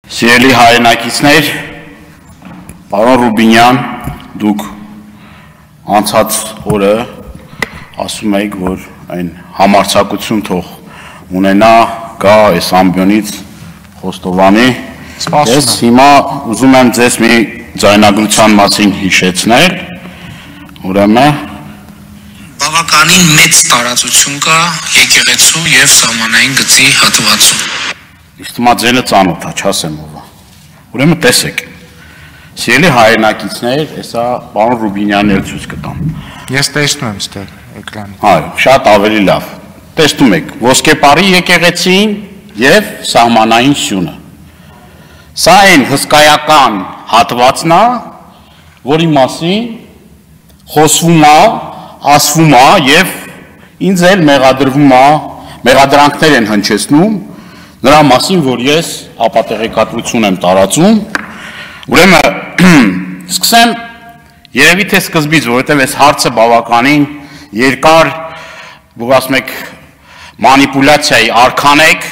Սիրելի հայրենակիցներ, պարոն Ռուբինյան, դուք անցած օրը ասում եք, որ այն համարձակություն թող ունենա գա այս ամբյոնից Խոստովանի։ Ես հիմա ուզում եմ ձեզ մի ձայնագրության մասին հիշեցնել, ուրեմն բավականին մեծ տարածություն կա եկեղեցու եւ սահմանային գծի հատվածում։ Իսկ հիմա ձենը ծանոթ է, չասեմ ով է։ Ուրեմն տեսեք։ Սիրելի հայրենակիցներ, հեսա պարոն Ռուբինյանն էլ ցույց կտամ։ Ես տեսնում եմ ստեղ էկրանը։ Այո, շատ ավելի լավ։ Տեսնում եք, ոսկեպարի եկեղեցին եւ սահմանային սյունը։ Սա այն հսկայական հատվածն է, որի մասին խոսվում է, ասվում է եւ ինձ էլ մեղադրանքներ են հնչեցնում նրա մասին, որ ես ապատեղեկատվություն եմ տարածում։ Ուրեմն սկսեմ երևի թե սկզբից, որովհետև այս հարցը բավականին երկար, որ ասում եք մանիպուլյացիայի արքան եք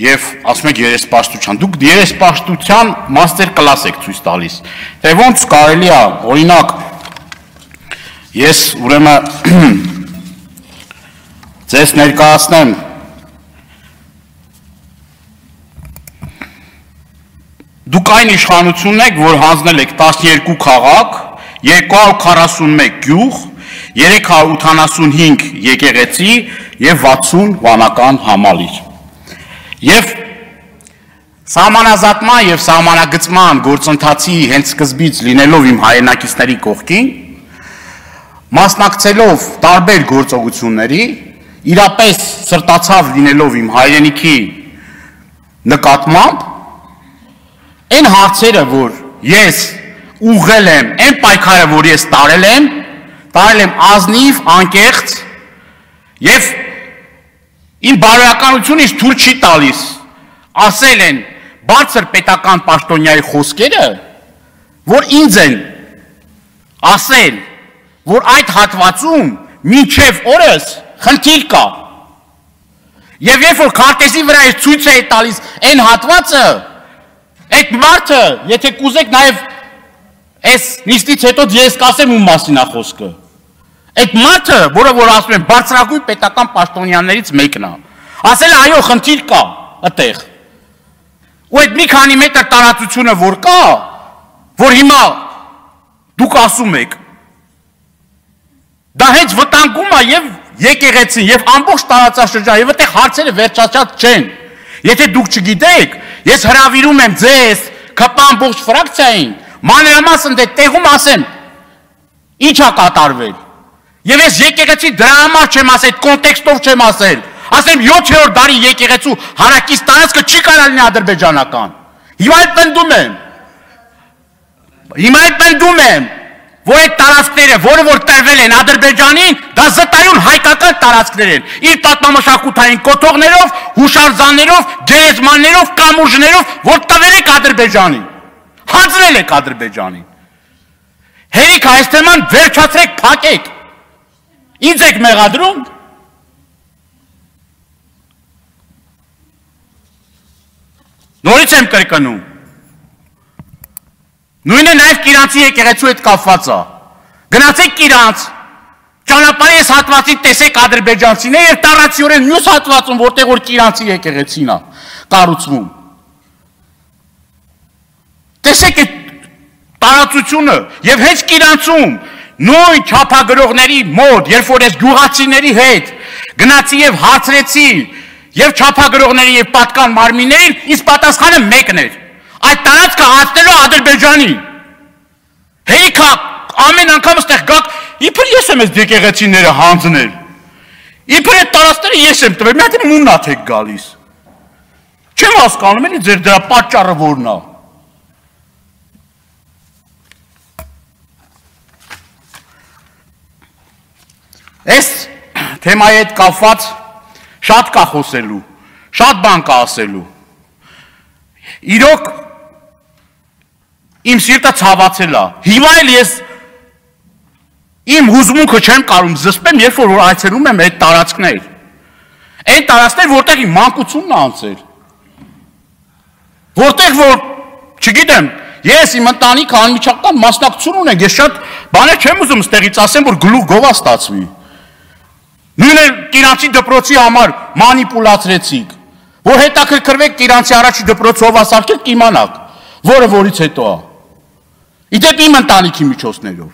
եւ ասում եք երեսպաշտության։ Դուք երեսպաշտության մաստեր կլաս եք ցույց տալիս։ Թե ոնց կարելի է, օրինակ, ես ուրեմն ձեզ ներկայացնեմ Դուք այն իշխանությունն եք, որ հանձնել եք 12 քաղաք, 241 գյուղ, 385 եկեղեցի եւ 60 վանական համալիր։ Եվ սահմանազատման եւ սահմանագծման գործընթացի հենց սկզբից լինելով իմ հայրենակիցների կողքին, մասնակցելով տարբեր գործողությունների, իրապես սրտացավ լինելով իմ հայրենիքի նկատմամբ Այն հարցերը, որ ես ուղղել եմ, այն պայքարը, որ ես տարել եմ ազնիվ, անկեղծ եւ իմ բարոյականությունից թույլ չի տալիս ասել են բարձր պետական պաշտոնյայի խոսքերը, որ ինձ են ասել, որ այդ հատվածում մինչև օրս խնդիր կա։ Եվ երբ որ քարտեզի վրա ես ցույց է տալիս այն հատվածը Այդ մարդը, եթե կուզեք նաև այս նիստից հետո ես կասեմ ում մասին է խոսքը։ Այդ մարդը, որը որ ասում են բարձրագույն պետական պաշտոնյաներից մեկն է, ասել է այո, խնդիր կա այդտեղ։ Ու այդ մի քանի մետր տարածությունը որ կա, որ հիմա դուք ասում եք, դա հենց վտանգում է եւ եկեղեցին եւ ամբողջ տարածաշրջանը եւ այդտեղ հարցերը վերջացած չեն։ Եթե դուք չգիտեք, ես հրավիրում եմ ձեզ, ԿՊ ամբողջ ֆրակցիային, մանրամասն դե տեղում ասեմ, ինչ է կատարվել։ Եվ ես եկեղեցի դրա համար չեմ ասել, կոնտեքստով չեմ ասել։ Ասեմ 7-րդ դարի եկեղեցու հարակից տարածքը չի կարող լինի ադրբեջանական։ Հիմա էլ պնդում եմ, որ այդ տարածքները, որը որ տրվել են Ադրբեջանին, դա զտայուն հայկական տարածքներ են, իր պատմամշակութային կոթողներով, հուշարձաններով, գերեզմաններով, կամուրջներով, որ տվել եք Ադրբեջանին, հանձնել եք Ադրբեջանին։ Հերիք այս թեման վերջացրեք, փակեք։ Ինձ եք մեղադրում։ Նորից եմ կրկնում։ Նույնը նաև Կիրանցի եկեղեցու հետ կապված է։ Գնացեք Կիրանց, ճանապարհի այս հատվածին տեսեք ադրբեջանցիներ եւ տարածիորեն մյուս հատվածում, որտեղ որ Կիրանցի եկեղեցին է կառուցվում։ Տեսեք այդ տարածությունը եւ հենց Կիրանցում նույն չափագրողների մոտ, երբ որ այս գյուղացիների հետ գնացի եւ հարցրեցի եւ չափագրողների եւ պատկան մարմիններին, իս պատասխանը մեկն էր։ Այդ տարածքը հատնելու Ադրբեջանին։ Հերիք ամեն անգամ ստեղ գաք, իբր ես եմ այս եկեղեցիները հանձնել։ Իբր այդ տարածքները ես եմ տվել, մի հատ մուննաթ եք գալիս։ Չեմ հասկանում, էլի ձեր դրա պատճառը որն է։ Այս թեմայի հետ կապված շատ կա խոսելու, շատ բան կա ասելու։ Իրոք իմ սիրտը ցավացել է։ Հիմա էլ ես իմ հուզմունքը չեմ կարող զսպեմ, երբ որ այցելում եմ այդ տարածքներ։ Այն տարածքներ, որտեղ իմ մանկությունն է անցել։ Որտեղ որ, չգիտեմ, ես իմ ընտանիքը անմիջական մասնակցություն ունենք, ես շատ բաներ չեմ ուզում ստեղից ասեմ, որ գլուխ գովա ստացվի։ Նույն էլ Կիրանցի դպրոցի համար մանիպուլացրեցիք, որ հետաքրքրվեք Կիրանցի առաջի դպրոցով ասարկեք կիմանաք, որը որից հետո է։ Իդեպ իմ ընտանիքի միջոցներով։